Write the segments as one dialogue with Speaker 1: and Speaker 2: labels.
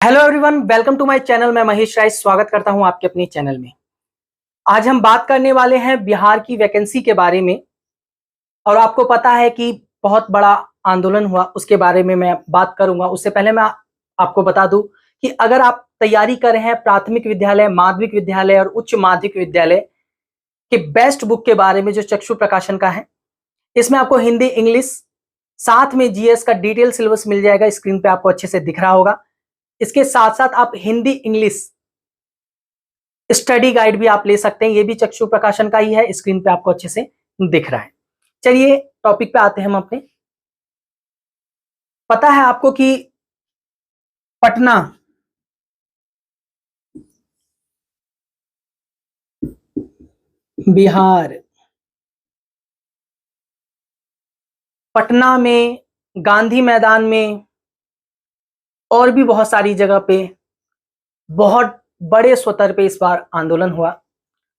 Speaker 1: Hello everyone, welcome to my channel. मैं महेश राय स्वागत करता हूं आपके अपने चैनल में। आज हम बात करने वाले हैं बिहार की वैकेंसी के बारे में। और आपको पता है कि बहुत बड़ा आंदोलन हुआ, उसके बारे में मैं बात करूंगा। उससे पहले मैं आपको बता दूं कि अगर आप तैयारी कर रहे हैं प्राथमिक विद्यालय, माध्यमिक विद्यालय और उच्च माध्यमिक विद्यालय के बेस्ट बुक के बारे में, जो चक्षु प्रकाशन का है, इसमें आपको हिंदी, इंग्लिश, साथ में जीएस का डिटेल सिलेबस मिल जाएगा। स्क्रीन पे आपको अच्छे से दिख रहा होगा। इसके साथ साथ आप हिंदी इंग्लिश स्टडी गाइड भी आप ले सकते हैं, ये भी चक्षु प्रकाशन का ही है। स्क्रीन पे आपको अच्छे से दिख रहा है। चलिए टॉपिक पे आते हैं हम अपने। पता है आपको कि पटना बिहार, पटना में, गांधी मैदान में और भी बहुत सारी जगह पे बहुत बड़े स्तर पे इस बार आंदोलन हुआ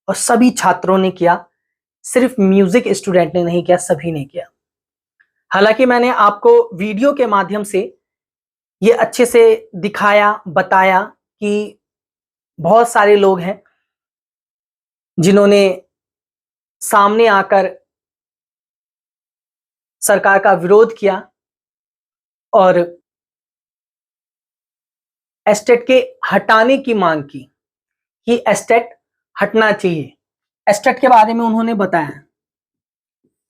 Speaker 1: और सभी छात्रों ने किया। सिर्फ म्यूजिक स्टूडेंट ने नहीं किया, सभी ने किया। हालांकि मैंने आपको वीडियो के माध्यम से ये अच्छे से दिखाया, बताया कि बहुत सारे लोग हैं जिन्होंने सामने आकर सरकार का विरोध किया और एस्टेट के हटाने की मांग की कि एस्टेट हटना चाहिए। एस्टेट के बारे में उन्होंने बताया।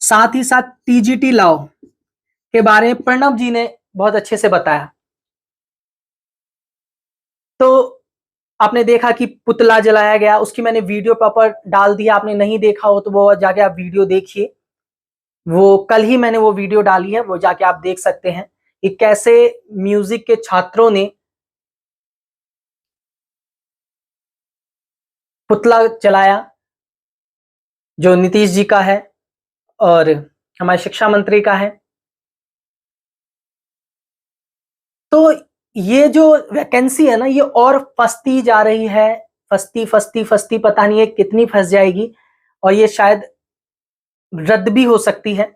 Speaker 1: साथ ही साथ टीजीटी लॉ के बारे में प्रणब जी ने बहुत अच्छे से बताया। तो आपने देखा कि पुतला जलाया गया, उसकी मैंने वीडियो प्रॉपर डाल दिया। आपने नहीं देखा हो तो वो जाके आप वीडियो देखिए। वो कल ही मैंने वो वीडियो डाली है, वो जाके आप देख सकते हैं कि कैसे म्यूजिक के छात्रों ने पुतला जलाया, जो नीतीश जी का है और हमारे शिक्षा मंत्री का है। तो ये जो वैकेंसी है ना, ये और फंसती जा रही है। फंसती फंसती फंसती पता नहीं है कितनी फंस जाएगी और ये शायद रद्द भी हो सकती है।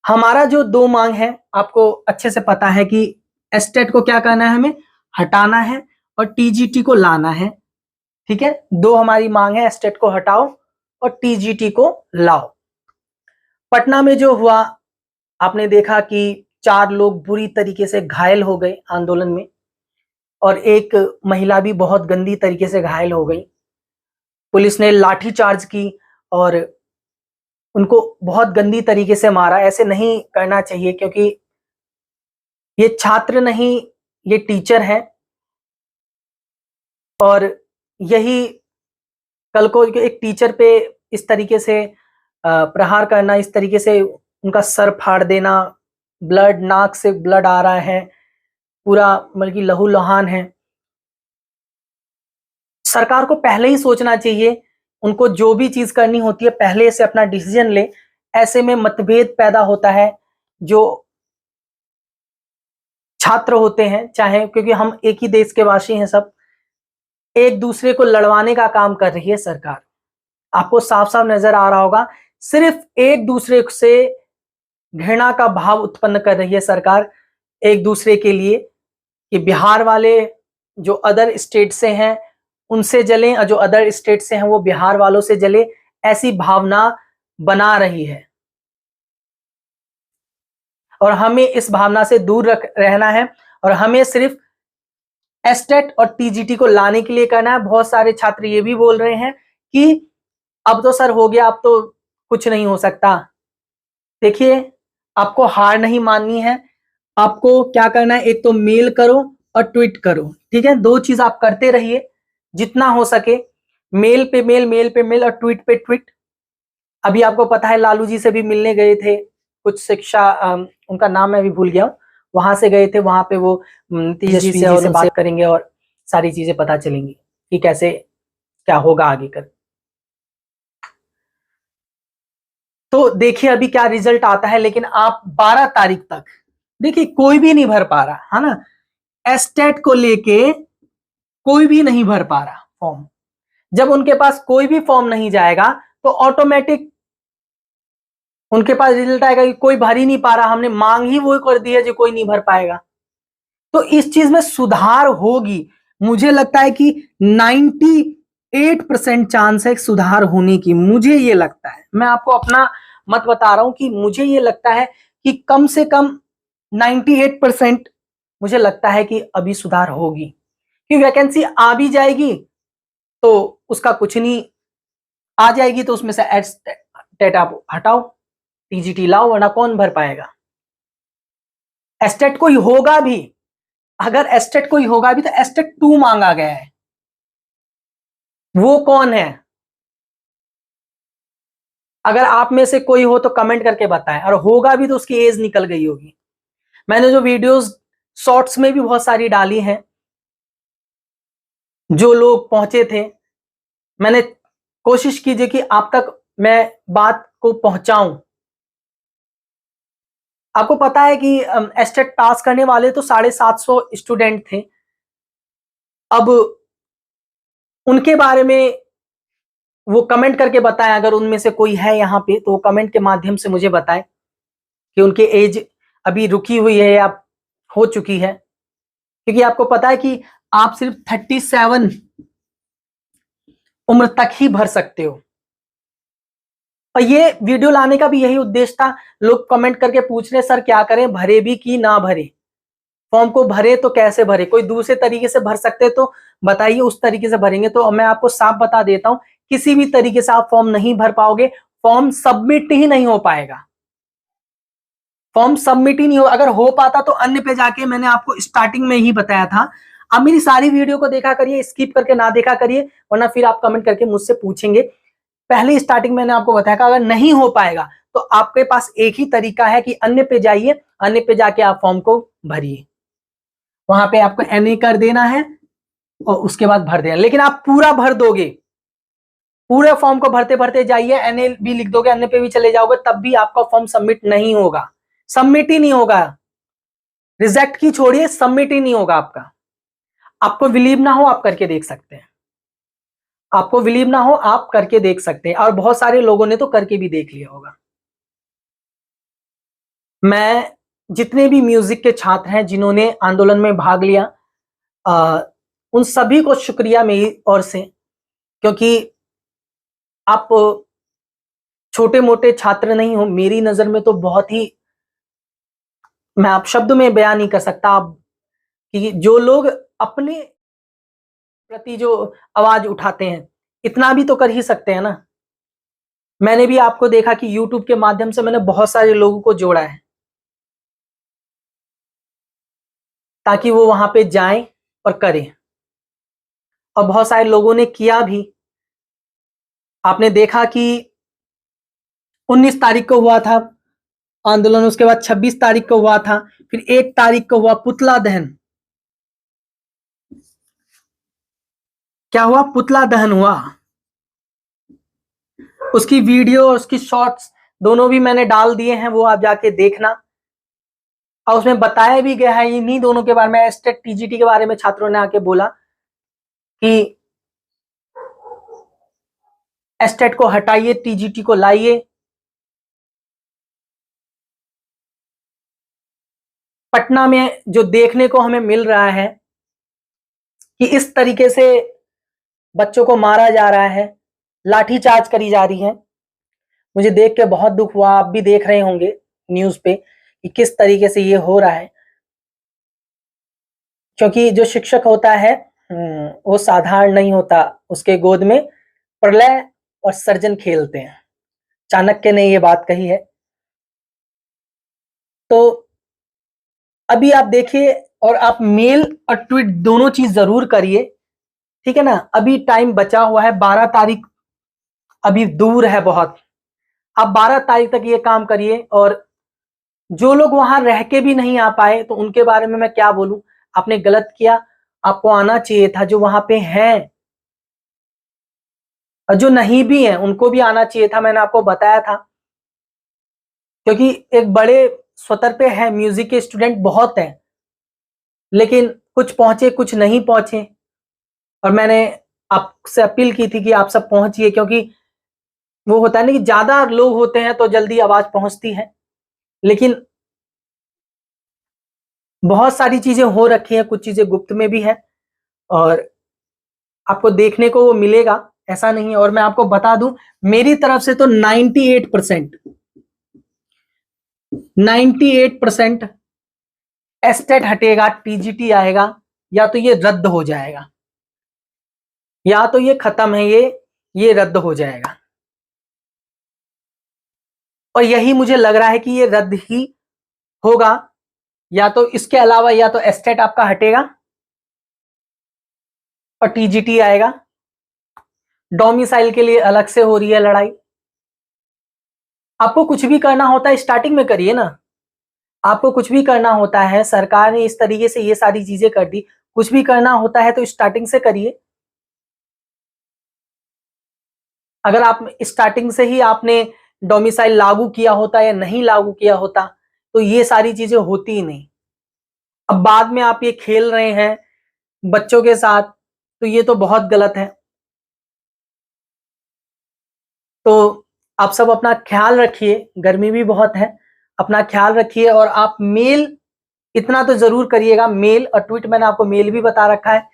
Speaker 1: हमारा जो दो मांग है, आपको अच्छे से पता है कि एस्टेट को क्या करना है, हमें हटाना है और टीजीटी को लाना है। ठीक है, दो हमारी मांग है, एस्टेट को हटाओ और टीजीटी को लाओ। पटना में जो हुआ, आपने देखा कि 4 लोग बुरी तरीके से घायल हो गए आंदोलन में और एक महिला भी बहुत गंदी तरीके से घायल हो गई। पुलिस ने लाठी चार्ज की और उनको बहुत गंदी तरीके से मारा। ऐसे नहीं करना चाहिए, क्योंकि ये छात्र नहीं, ये टीचर हैं। और यही कल को एक टीचर पे इस तरीके से प्रहार करना, इस तरीके से उनका सर फाड़ देना, ब्लड, नाक से ब्लड आ रहा है, पूरा बल्कि लहूलुहान है। सरकार को पहले ही सोचना चाहिए। उनको जो भी चीज करनी होती है पहले से अपना डिसीजन ले। ऐसे में मतभेद पैदा होता है। जो छात्र होते हैं, चाहे, क्योंकि हम एक ही देश के वासी हैं सब, एक दूसरे को लड़वाने का काम कर रही है सरकार। आपको साफ साफ नजर आ रहा होगा, सिर्फ एक दूसरे से घृणा का भाव उत्पन्न कर रही है सरकार एक दूसरे के लिए, कि बिहार वाले जो अदर स्टेट से हैं उनसे जलें और जो अदर स्टेट से हैं वो बिहार वालों से जले। ऐसी भावना बना रही है और हमें इस भावना से दूर रहना है और हमें सिर्फ एस्टेट और टीजीटी को लाने के लिए करना है। बहुत सारे छात्र ये भी बोल रहे हैं कि अब तो सर हो गया, अब तो कुछ नहीं हो सकता। देखिए, आपको हार नहीं माननी है। आपको क्या करना है, एक तो मेल करो और ट्वीट करो। ठीक है, दो चीज आप करते रहिए जितना हो सके। मेल पे मेल, मेल पे मेल और ट्वीट पे ट्वीट। अभी आपको पता है लालू जी से भी मिलने गए थे कुछ शिक्षा, उनका नाम मैं भी भूल गया हूं, वहां से गए थे। वहां पे वो नीतीश जी से बात करेंगे और सारी चीजें पता चलेंगी कि कैसे क्या होगा आगे कर। तो देखिए अभी क्या रिजल्ट आता है। लेकिन आप 12 तारीख तक देखिए, कोई भी नहीं भर पा रहा है ना, एस्टेट को लेके कोई भी नहीं भर पा रहा फॉर्म। जब उनके पास कोई भी फॉर्म नहीं जाएगा तो ऑटोमेटिक उनके पास रिजल्ट आएगा कि कोई भर ही नहीं पा रहा। हमने मांग ही वो कर दी है जो कोई नहीं भर पाएगा। तो इस चीज में सुधार होगी। मुझे लगता है कि 98% चांस है सुधार होने की, मुझे ये लगता है। मैं आपको अपना मत बता रहा हूं कि मुझे ये लगता है कि कम से कम 98% मुझे लगता है कि अभी सुधार होगी। कि वैकेंसी आ भी जाएगी तो उसका कुछ नहीं, आ जाएगी तो उसमें से टेट आप हटाओ, टीजीटी लाओ, वरना कौन भर पाएगा। एस्टेट कोई होगा भी, अगर एस्टेट कोई होगा भी तो एस्टेट 2 मांगा गया है, वो कौन है? अगर आप में से कोई हो तो कमेंट करके बताएं, और होगा भी तो उसकी एज निकल गई होगी। मैंने जो वीडियोस शॉर्ट्स में भी बहुत सारी डाली हैं, जो लोग पहुंचे थे, मैंने कोशिश कीजिए कि आप तक मैं बात को पहुंचाऊं। आपको पता है कि एस्टेट पास करने वाले तो 750 स्टूडेंट थे। अब उनके बारे में वो कमेंट करके बताएं, अगर उनमें से कोई है यहाँ पे तो वो कमेंट के माध्यम से मुझे बताएं कि उनकी एज अभी रुकी हुई है या हो चुकी है। क्योंकि आपको पता है कि आप सिर्फ 37 उम्र तक ही भर सकते हो। और ये वीडियो लाने का भी यही उद्देश्य था। लोग कमेंट करके पूछ रहे सर क्या करें, भरे भी कि ना भरे, फॉर्म को भरे तो कैसे भरे, कोई दूसरे तरीके से भर सकते तो बताइए, उस तरीके से भरेंगे। तो मैं आपको साफ बता देता हूं, किसी भी तरीके से आप फॉर्म नहीं भर पाओगे, फॉर्म सबमिट ही नहीं हो पाएगा। फॉर्म सबमिट ही नहीं हो, अगर हो पाता तो अन्य पे जाके, मैंने आपको स्टार्टिंग में ही बताया था। अब मेरी सारी वीडियो को देखा करिए, स्किप करके ना देखा करिए, वरना फिर आप कमेंट करके मुझसे पूछेंगे। पहले स्टार्टिंग मैंने आपको बताया, अगर नहीं हो पाएगा तो आपके पास एक ही तरीका है कि अन्य पे जाइए, अन्य पे जाके आप फॉर्म को भरिए, वहां पे आपको एनए कर देना है और उसके बाद भर देना। लेकिन आप पूरा भर दोगे, पूरे फॉर्म को भरते भरते जाइए, एनए भी लिख दोगे, अन्य पे भी चले जाओगे, तब भी आपका फॉर्म सबमिट नहीं होगा, सबमिट ही नहीं होगा। रिजेक्ट की छोड़िए, सबमिट ही नहीं होगा आपका। आपको बिलीव ना हो आप करके देख सकते हैं, आपको बिलीव ना हो आप करके देख सकते हैं, और बहुत सारे लोगों ने तो करके भी देख लिया होगा। मैं जितने भी म्यूजिक के छात्र हैं जिन्होंने आंदोलन में भाग लिया, उन सभी को शुक्रिया मेरी ओर से। क्योंकि आप छोटे मोटे छात्र नहीं हो, मेरी नजर में तो बहुत ही, मैं आप शब्द में बयान नहीं कर सकता आप, कि जो लोग अपने प्रति जो आवाज उठाते हैं, इतना भी तो कर ही सकते हैं ना। मैंने भी आपको देखा कि यूट्यूब के माध्यम से मैंने बहुत सारे लोगों को जोड़ा है, ताकि वो वहां पे जाएं और करें, और बहुत सारे लोगों ने किया भी। आपने देखा कि 19 तारीख को हुआ था आंदोलन, उसके बाद 26 तारीख को हुआ था, फिर 1 तारीख को हुआ पुतला दहन। क्या हुआ? पुतला दहन हुआ। उसकी वीडियो और उसकी शॉर्ट्स दोनों भी मैंने डाल दिए हैं, वो आप जाके देखना। और उसमें बताया भी गया है इन्हीं दोनों के बारे में, एस्टेट टीजीटी के बारे में छात्रों ने आके बोला कि एस्टेट को हटाइए, टीजीटी को लाइए। पटना में जो देखने को हमें मिल रहा है कि इस तरीके से बच्चों को मारा जा रहा है, लाठीचार्ज करी जा रही है, मुझे देख के बहुत दुख हुआ। आप भी देख रहे होंगे न्यूज पे कि किस तरीके से ये हो रहा है। क्योंकि जो शिक्षक होता है वो साधारण नहीं होता, उसके गोद में प्रलय और सर्जन खेलते हैं। चाणक्य ने ये बात कही है। तो अभी आप देखिए, और आप मेल और ट्वीट दोनों चीज जरूर करिए, ठीक है ना। अभी टाइम बचा हुआ है, 12 तारीख अभी दूर है बहुत। आप 12 तारीख तक ये काम करिए। और जो लोग वहां रह के भी नहीं आ पाए तो उनके बारे में मैं क्या बोलूं, आपने गलत किया, आपको आना चाहिए था। जो वहां पे हैं और जो नहीं भी हैं उनको भी आना चाहिए था, मैंने आपको बताया था। क्योंकि एक बड़े स्तर पे है, म्यूजिक के स्टूडेंट बहुत हैं, लेकिन कुछ पहुंचे कुछ नहीं पहुंचे। और मैंने आपसे अपील की थी कि आप सब पहुंचिए, क्योंकि वो होता है ना कि ज्यादा लोग होते हैं तो जल्दी आवाज पहुंचती है। लेकिन बहुत सारी चीजें हो रखी हैं, कुछ चीजें गुप्त में भी है और आपको देखने को वो मिलेगा, ऐसा नहीं है। और मैं आपको बता दूं, मेरी तरफ से तो 98% एस्टेट हटेगा, टीजीटी आएगा, या तो ये रद्द हो जाएगा, या तो ये खत्म है, ये रद्द हो जाएगा। और यही मुझे लग रहा है कि ये रद्द ही होगा, या तो इसके अलावा या तो एस्टेट आपका हटेगा और टीजीटी आएगा। डोमिसाइल के लिए अलग से हो रही है लड़ाई। आपको कुछ भी करना होता है स्टार्टिंग में करिए ना, आपको कुछ भी करना होता है, सरकार ने इस तरीके से ये सारी चीजें कर दी, कुछ भी करना होता है तो स्टार्टिंग से करिए। अगर आप स्टार्टिंग से ही आपने डोमिसाइल लागू किया होता या नहीं लागू किया होता तो ये सारी चीजें होती ही नहीं। अब बाद में आप ये खेल रहे हैं बच्चों के साथ, तो ये तो बहुत गलत है। तो आप सब अपना ख्याल रखिए, गर्मी भी बहुत है, अपना ख्याल रखिए। और आप मेल इतना तो जरूर करिएगा, मेल और ट्वीट मैंने आपको मेल भी बता रखा है,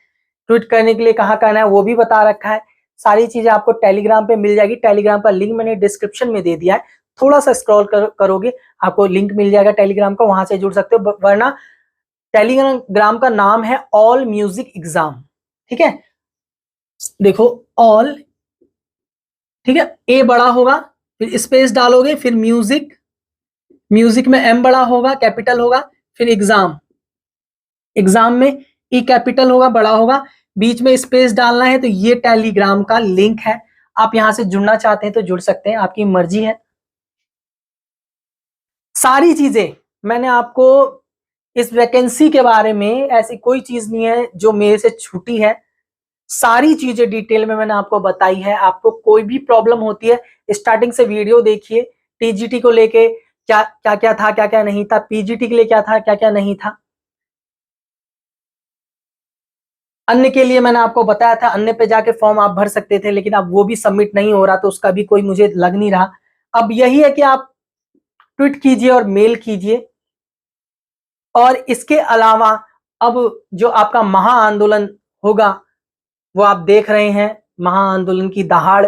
Speaker 1: ट्वीट करने के लिए कहाँ करना है वो भी बता रखा है। सारी चीजें आपको टेलीग्राम पे मिल जाएगी, टेलीग्राम का लिंक मैंने डिस्क्रिप्शन में दे दिया है, थोड़ा सा स्क्रॉल करोगे आपको लिंक मिल जाएगा टेलीग्राम का, वहां से जुड़ सकते हो। वरना टेलीग्राम का नाम है ऑल म्यूजिक एग्जाम, ठीक है, देखो ऑल, ठीक है, ए बड़ा होगा, फिर स्पेस डालोगे, फिर म्यूजिक, म्यूजिक में एम बड़ा होगा, कैपिटल होगा, फिर एग्जाम, एग्जाम में ई कैपिटल होगा, बड़ा होगा, बीच में स्पेस डालना है। तो ये टेलीग्राम का लिंक है, आप यहां से जुड़ना चाहते हैं तो जुड़ सकते हैं, आपकी मर्जी है। सारी चीजें मैंने आपको इस वैकेंसी के बारे में, ऐसी कोई चीज नहीं है जो मेरे से छूटी है, सारी चीजें डिटेल में मैंने आपको बताई है। आपको कोई भी प्रॉब्लम होती है स्टार्टिंग से वीडियो देखिए, टीजीटी को लेके क्या क्या क्या था, क्या क्या नहीं था, पीजीटी के लिए क्या था, क्या क्या नहीं था। अन्य के लिए मैंने आपको बताया था, अन्य पे जाके फॉर्म आप भर सकते थे, लेकिन अब वो भी सबमिट नहीं हो रहा, तो उसका भी कोई मुझे लग नहीं रहा। अब यही है कि आप ट्वीट कीजिए और मेल कीजिए। और इसके अलावा अब जो आपका महा आंदोलन होगा, वो आप देख रहे हैं, महा आंदोलन की दहाड़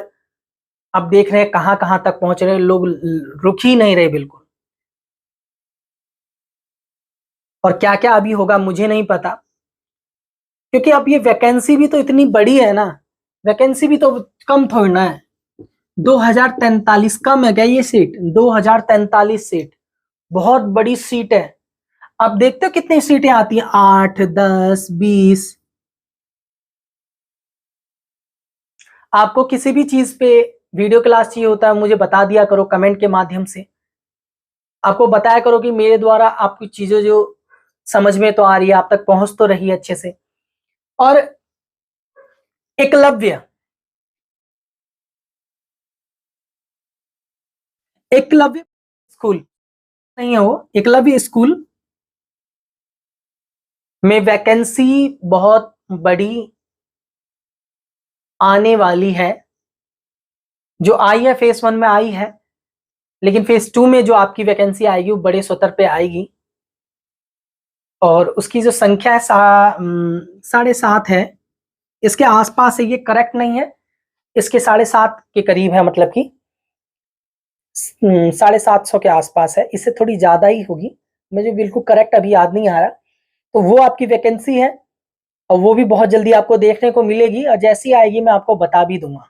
Speaker 1: आप देख रहे हैं कहां कहां तक पहुंच रहे हैं लोग, रुक ही नहीं रहे बिल्कुल। और क्या क्या अभी होगा मुझे नहीं पता, क्योंकि अब ये वैकेंसी भी तो इतनी बड़ी है ना, वैकेंसी भी तो कम थोड़ी ना है। 2043 कम है क्या ये सीट? 2043 सीट बहुत बड़ी सीट है। अब देखते हो कितनी सीटें आती हैं, 8, 10, 20। आपको किसी भी चीज पे वीडियो क्लास चाहिए होता है, मुझे बता दिया करो कमेंट के माध्यम से। आपको बताया करो कि मेरे द्वारा आपकी चीजें जो समझ में तो आ रही है, आप तक पहुंच तो रही है अच्छे से। और एकलव्य, एकलव्य स्कूल नहीं है वो, एकलव्य स्कूल में वैकेंसी बहुत बड़ी आने वाली है। जो आई है फेज 1 में आई है, लेकिन फेज 2 में जो आपकी वैकेंसी आएगी वो बड़े स्तर पे आएगी। और उसकी जो संख्या है 7.5 है, इसके आसपास है, ये करेक्ट नहीं है, इसके 7.5 के करीब है, मतलब कि 750 के आसपास है, इससे थोड़ी ज्यादा ही होगी, मुझे बिल्कुल करेक्ट अभी याद नहीं आ रहा। तो वो आपकी वैकेंसी है और वो भी बहुत जल्दी आपको देखने को मिलेगी, और जैसी आएगी मैं आपको बता भी दूंगा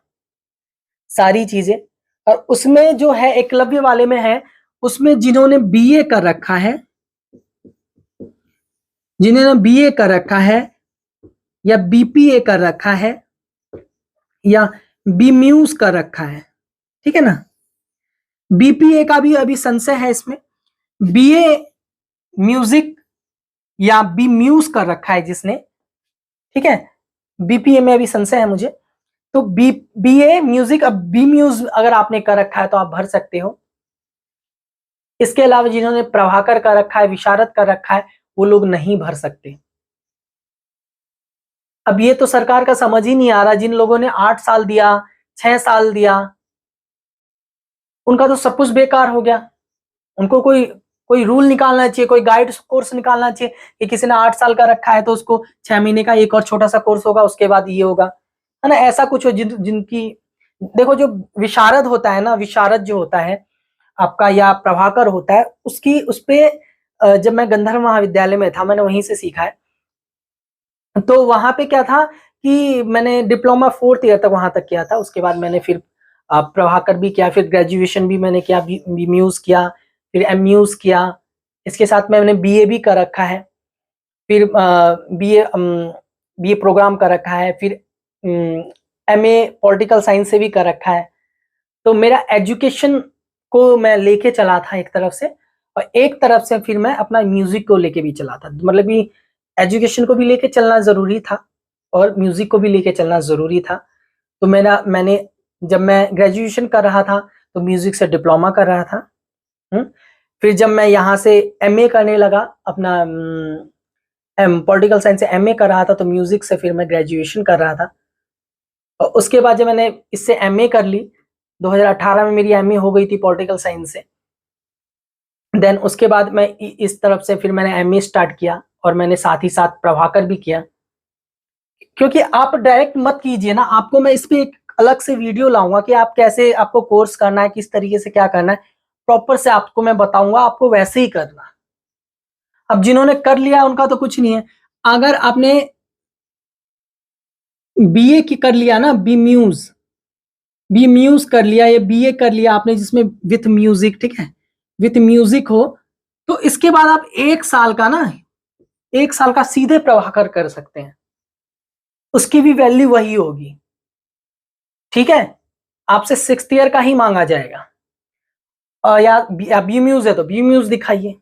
Speaker 1: सारी चीजें। और उसमें जो है एकलव्य वाले में है, उसमें जिन्होंने बीए कर रखा है, जिन्होंने बीए कर रखा है या बीपीए कर रखा है या बीम्यूज कर रखा है, ठीक है ना, बीपीए का भी अभी संशय है इसमें, बीए म्यूजिक या बीम्यूज कर रखा है जिसने, ठीक है, बीपीए में अभी संशय है मुझे। तो बीए म्यूजिक, अब बी म्यूज अगर आपने कर रखा है तो आप भर सकते हो। इसके अलावा जिन्होंने प्रभाकर कर रखा है, विशारद कर रखा है, वो लोग नहीं भर सकते। अब ये तो सरकार का समझ ही नहीं आ रहा, जिन लोगों ने 8 साल दिया, 6 साल दिया, उनका तो सब कुछ बेकार हो गया, उनको कोई कोई रूल निकालना चाहिए, कोई गाइड कोर्स निकालना चाहिए कि किसी ने 8 साल का रखा है तो उसको 6 महीने का एक और छोटा सा कोर्स होगा, उसके बाद ये होगा, है ना। ऐसा कुछ हो जिनकी देखो, जो विशारद होता है ना, विशारद जो होता है आपका या प्रभाकर होता है, उसकी उसपे जब मैं गंधर्व महाविद्यालय में था, मैंने वहीं से सीखा है। तो वहां पे क्या था कि मैंने डिप्लोमा 4th ईयर तक वहां तक किया था, उसके बाद मैंने फिर प्रभाकर भी किया, फिर ग्रेजुएशन भी मैंने किया, म्यूज किया, फिर एमयूज किया, इसके साथ मैंने बीए भी कर रखा है, फिर बीए प्रोग्राम कर रखा है, फिर एमए पॉलिटिकल साइंस से भी कर रखा है। तो मेरा एजुकेशन को मैं लेके चला था एक तरफ से, और एक तरफ से फिर मैं अपना म्यूजिक को लेके भी चला था। मतलब कि एजुकेशन को भी लेके चलना जरूरी था और म्यूजिक को भी लेके चलना जरूरी था। तो मैंने जब मैं ग्रेजुएशन कर रहा था तो म्यूजिक से डिप्लोमा कर रहा था। फिर जब मैं यहाँ से एमए करने लगा, अपना पॉलिटिकल साइंस से एमए कर रहा था, तो म्यूजिक से फिर मैं ग्रेजुएशन कर रहा था। और उसके बाद जब मैंने इससे एमए कर ली, 2018 में मेरी एमए हो गई थी पॉलिटिकल साइंस से। देन उसके बाद मैं इस तरफ से फिर मैंने एमए स्टार्ट किया, और मैंने साथ ही साथ प्रभाकर भी किया। क्योंकि आप डायरेक्ट मत कीजिए ना, आपको मैं इस पे एक अलग से वीडियो लाऊंगा कि आप कैसे, आपको कोर्स करना है, किस तरीके से क्या करना है, प्रॉपर से आपको मैं बताऊंगा, आपको वैसे ही करना। अब जिन्होंने कर लिया उनका तो कुछ नहीं है। अगर आपने बीए की कर लिया ना, बी म्यूज कर लिया, या बीए कर लिया आपने जिसमें विथ म्यूजिक, ठीक है, विथ म्यूजिक हो, तो इसके बाद आप 1 साल का ना, 1 साल का सीधे प्रभाकर कर सकते हैं, उसकी भी वैल्यू वही होगी, ठीक है। आपसे 6th ईयर का ही मांगा जाएगा, या बी म्यूज है तो बी म्यूज दिखाइए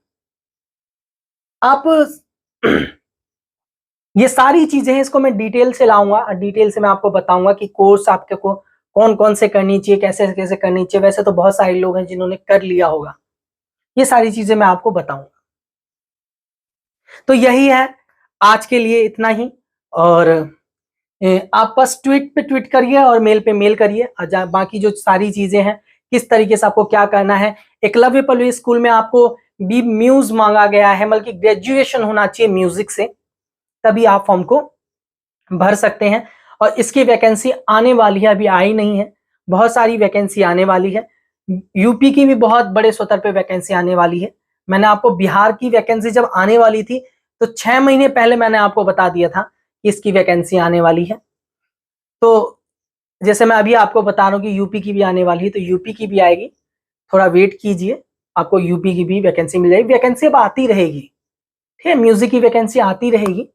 Speaker 1: आप। ये सारी चीजें हैं, इसको मैं डिटेल से लाऊंगा, डिटेल से मैं आपको बताऊंगा कि कोर्स आपके को कौन कौन से करनी चाहिए, कैसे कैसे करनी चाहिए। वैसे तो बहुत सारे लोग हैं जिन्होंने कर लिया होगा, ये सारी चीजें मैं आपको बताऊंगा। तो यही है आज के लिए, इतना ही। और आप बस ट्वीट पे ट्वीट करिए और मेल पे मेल करिए, और बाकी जो सारी चीजें हैं, किस तरीके से आपको क्या करना है। एकलव्य पब्लिक स्कूल में आपको बी म्यूज मांगा गया है, बल्कि ग्रेजुएशन होना चाहिए म्यूजिक से, तभी आप फॉर्म को भर सकते हैं। और इसकी वैकेंसी आने वाली है, अभी आई नहीं है, बहुत सारी वैकेंसी आने वाली है। यूपी की भी बहुत बड़े स्तर पे वैकेंसी आने वाली है। मैंने आपको बिहार की वैकेंसी जब आने वाली थी तो 6 महीने पहले मैंने आपको बता दिया था कि इसकी वैकेंसी आने वाली है। तो जैसे मैं अभी आपको बता रहा हूँ कि यूपी की भी आने वाली है, तो यूपी की भी आएगी, थोड़ा वेट कीजिए, आपको यूपी की भी वैकेंसी मिल जाएगी। वैकेंसी अब आती रहेगी, ठीक है, म्यूजिक की वैकेंसी आती रहेगी,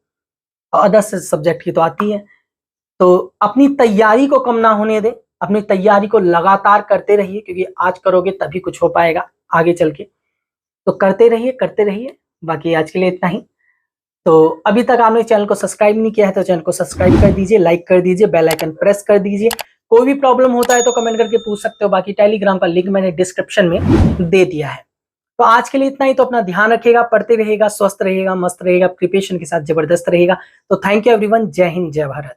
Speaker 1: अदर्स सब्जेक्ट की तो आती है। तो अपनी तैयारी को कम ना होने दें, अपनी तैयारी को लगातार करते रहिए, क्योंकि आज करोगे तभी कुछ हो पाएगा आगे चल के। तो करते रहिए, करते रहिए। बाकी आज के लिए इतना ही। तो अभी तक आपने चैनल को सब्सक्राइब नहीं किया है तो चैनल को सब्सक्राइब कर दीजिए, लाइक कर दीजिए, बेल आइकन प्रेस कर दीजिए। कोई भी प्रॉब्लम होता है तो कमेंट करके पूछ सकते हो, बाकी टेलीग्राम का लिंक मैंने डिस्क्रिप्शन में दे दिया है। तो आज के लिए इतना ही। तो अपना ध्यान रखिएगा, पढ़ते रहिएगा, स्वस्थ रहिएगा, मस्त रहिएगा, प्रिपरेशन के साथ जबरदस्त रहेगा। तो थैंक यू एवरीवन, जय हिंद, जय भारत।